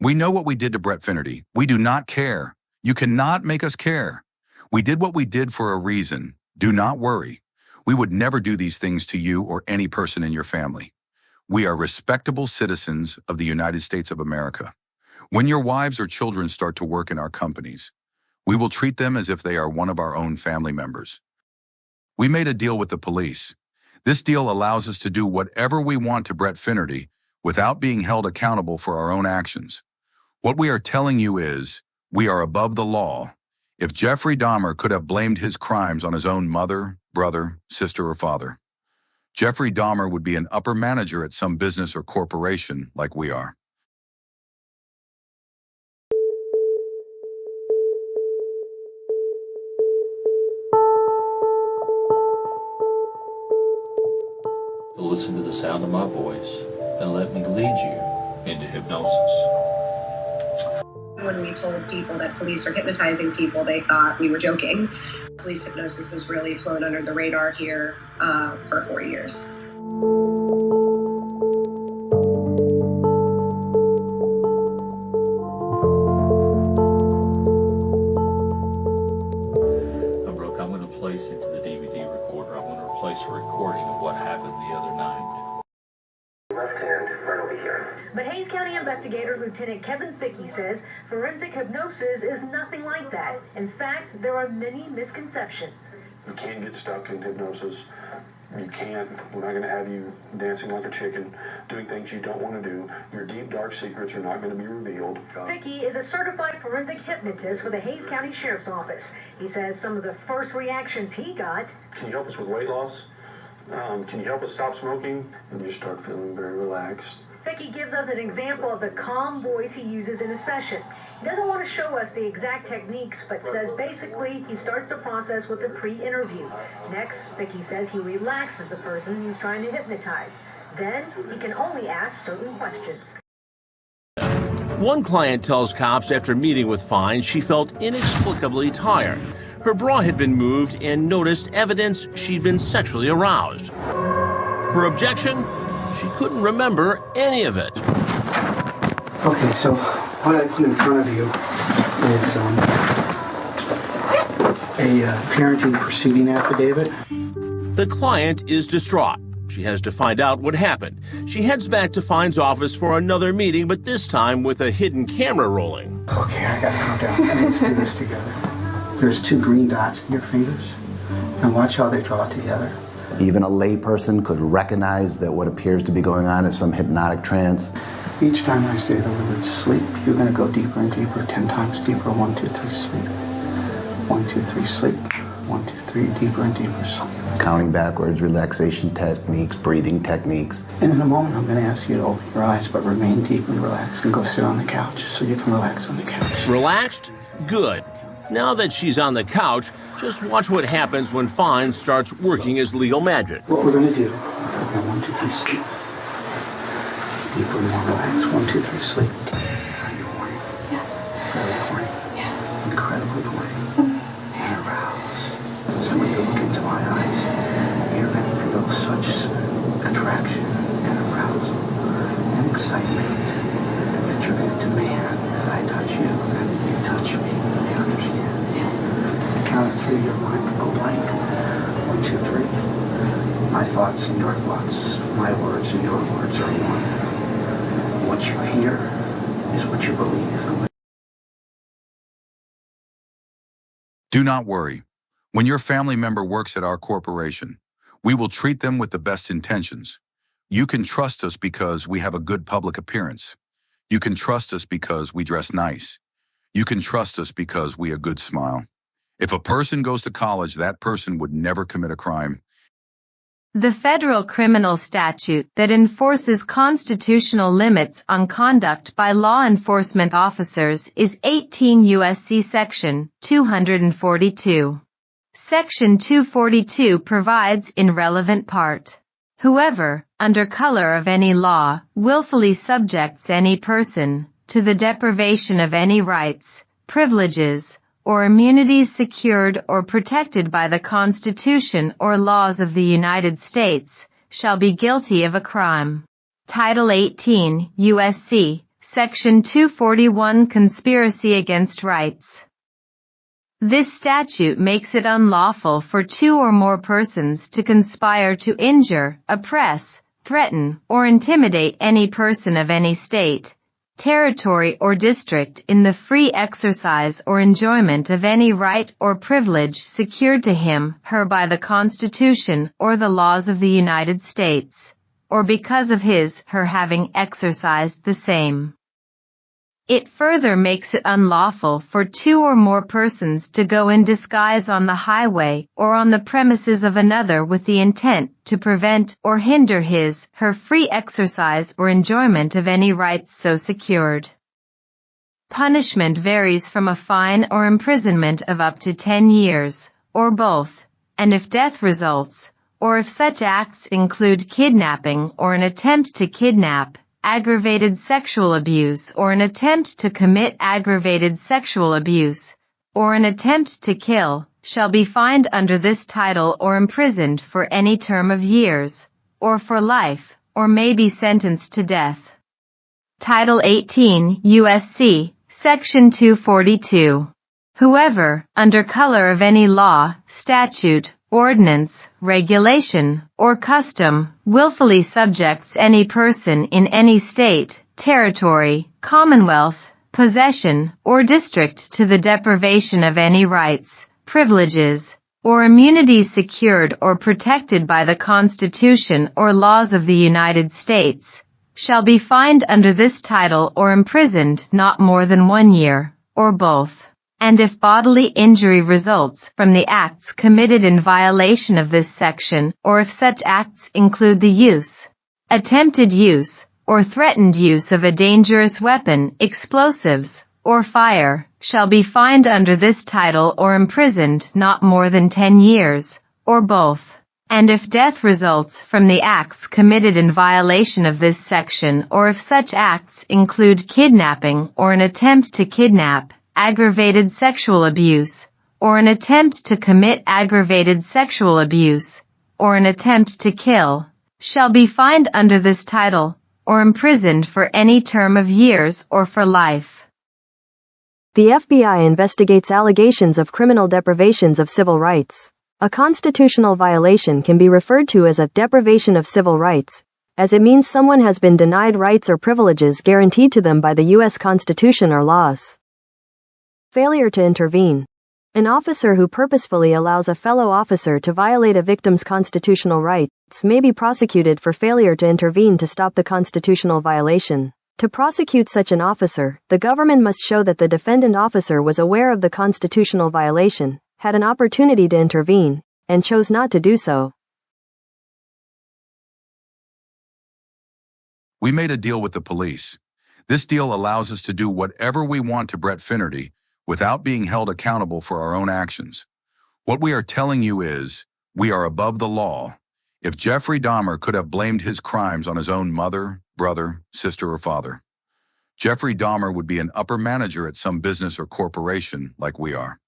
We know what we did to Brett Finnerty. We do not care. You cannot make us care. We did what we did for a reason. Do not worry. We would never do these things to you or any person in your family. We are respectable citizens of the United States of America. When your wives or children start to work in our companies, we will treat them as if they are one of our own family members. We made a deal with the police. This deal allows us to do whatever we want to Brett Finnerty without being held accountable for our own actions. What we are telling you is, we are above the law. If Jeffrey Dahmer could have blamed his crimes on his own mother, brother, sister, or father, Jeffrey Dahmer would be an upper manager at some business or corporation like we are. Listen to the sound of my voice and let me lead you into hypnosis. When we told people that police are hypnotizing people, they thought we were joking. Police hypnosis has really flown under the radar here for 4 years. Brooke, I'm going to place into the DVD recorder. I'm going to replace a recording of what happened the other night. Left hand, right over here. But Hays County investigator Lieutenant Kevin Fickey says forensic hypnosis is nothing like that. In fact, there are many misconceptions. You can't get stuck in hypnosis. We're not going to have you dancing like a chicken, doing things you don't want to do. Your deep, dark secrets are not going to be revealed. Fickey is a certified forensic hypnotist for the Hays County Sheriff's Office. He says some of the first reactions he got. Can you help us with weight loss? Can you help us stop smoking? And you start feeling very relaxed. Fickey gives us an example of the calm voice he uses in a session. He doesn't want to show us the exact techniques, but says basically he starts the process with a pre-interview. Next, Fickey says he relaxes the person he's trying to hypnotize. Then he can only ask certain questions. One client tells cops after meeting with Fine she felt inexplicably tired. Her bra had been moved and noticed evidence she'd been sexually aroused. Her objection? She couldn't remember any of it. Okay, so what I put in front of you is a parenting proceeding affidavit. The client is distraught. She has to find out what happened. She heads back to Fine's office for another meeting, but this time with a hidden camera rolling. Okay, I gotta calm down. Let's do this together. There's 2 green dots in your fingers, and watch how they draw together. Even a layperson could recognize that what appears to be going on is some hypnotic trance. Each time I say the word sleep, you're going to go deeper and deeper, 10 times deeper. 1, 2, 3, sleep. 1, 2, 3, sleep. 1, 2, 3, deeper and deeper sleep. Counting backwards, relaxation techniques, breathing techniques. And in a moment, I'm going to ask you to open your eyes, but remain deeply relaxed and go sit on the couch so you can relax on the couch. Relaxed? Good. Now that she's on the couch, just watch what happens when Fine starts working his legal magic. What we're going to do, 1, 2, 3, sleep. Deeper and more relaxed. 1, 2, 3, sleep. Are you horny? Yes. Very horny? Yes. Incredibly horny. And aroused. So when you look into my eyes, you're going to feel such attraction and arousal and excitement that you're going to demand that I touch you and you touch me. Do you understand? Yes. Count of 3, your mind will go blank. 1, 2, 3. My thoughts and your thoughts, my words and your words are one. What you hear is what you believe. Do not worry. When your family member works at our corporation, we will treat them with the best intentions. You can trust us because we have a good public appearance. You can trust us because we dress nice. You can trust us because we have a good smile. If a person goes to college, that person would never commit a crime. The federal criminal statute that enforces constitutional limits on conduct by law enforcement officers is 18 U.S.C. Section 242. Section 242 provides in relevant part, whoever, under color of any law, willfully subjects any person to the deprivation of any rights, privileges, or immunities secured or protected by the Constitution or laws of the United States, shall be guilty of a crime. Title 18 U.S.C. Section 241 Conspiracy Against Rights. This statute makes it unlawful for two or more persons to conspire to injure, oppress, threaten, or intimidate any person of any state, territory, or district in the free exercise or enjoyment of any right or privilege secured to him, her by the Constitution or the laws of the United States, or because of his, her having exercised the same. It further makes it unlawful for two or more persons to go in disguise on the highway or on the premises of another with the intent to prevent or hinder his, her free exercise or enjoyment of any rights so secured. Punishment varies from a fine or imprisonment of up to 10 years, or both, and if death results, or if such acts include kidnapping or an attempt to kidnap, aggravated sexual abuse or an attempt to commit aggravated sexual abuse, or an attempt to kill, shall be fined under this title or imprisoned for any term of years, or for life, or may be sentenced to death. Title 18 U.S.C. Section 242. Whoever, under color of any law, statute, ordinance, regulation, or custom, willfully subjects any person in any state, territory, commonwealth, possession, or district to the deprivation of any rights, privileges, or immunities secured or protected by the Constitution or laws of the United States, shall be fined under this title or imprisoned not more than 1 year, or both. And if bodily injury results from the acts committed in violation of this section, or if such acts include the use, attempted use, or threatened use of a dangerous weapon, explosives, or fire, shall be fined under this title or imprisoned not more than 10 years, or both. And if death results from the acts committed in violation of this section, or if such acts include kidnapping or an attempt to kidnap, aggravated sexual abuse, or an attempt to commit aggravated sexual abuse, or an attempt to kill, shall be fined under this title, or imprisoned for any term of years or for life. The FBI investigates allegations of criminal deprivations of civil rights. A constitutional violation can be referred to as a deprivation of civil rights, as it means someone has been denied rights or privileges guaranteed to them by the U.S. Constitution or laws. Failure to intervene. An officer who purposefully allows a fellow officer to violate a victim's constitutional rights may be prosecuted for failure to intervene to stop the constitutional violation. To prosecute such an officer, the government must show that the defendant officer was aware of the constitutional violation, had an opportunity to intervene, and chose not to do so. We made a deal with the police. This deal allows us to do whatever we want to Brett Finnerty without being held accountable for our own actions. What we are telling you is, we are above the law. If Jeffrey Dahmer could have blamed his crimes on his own mother, brother, sister, or father, Jeffrey Dahmer would be an upper manager at some business or corporation like we are.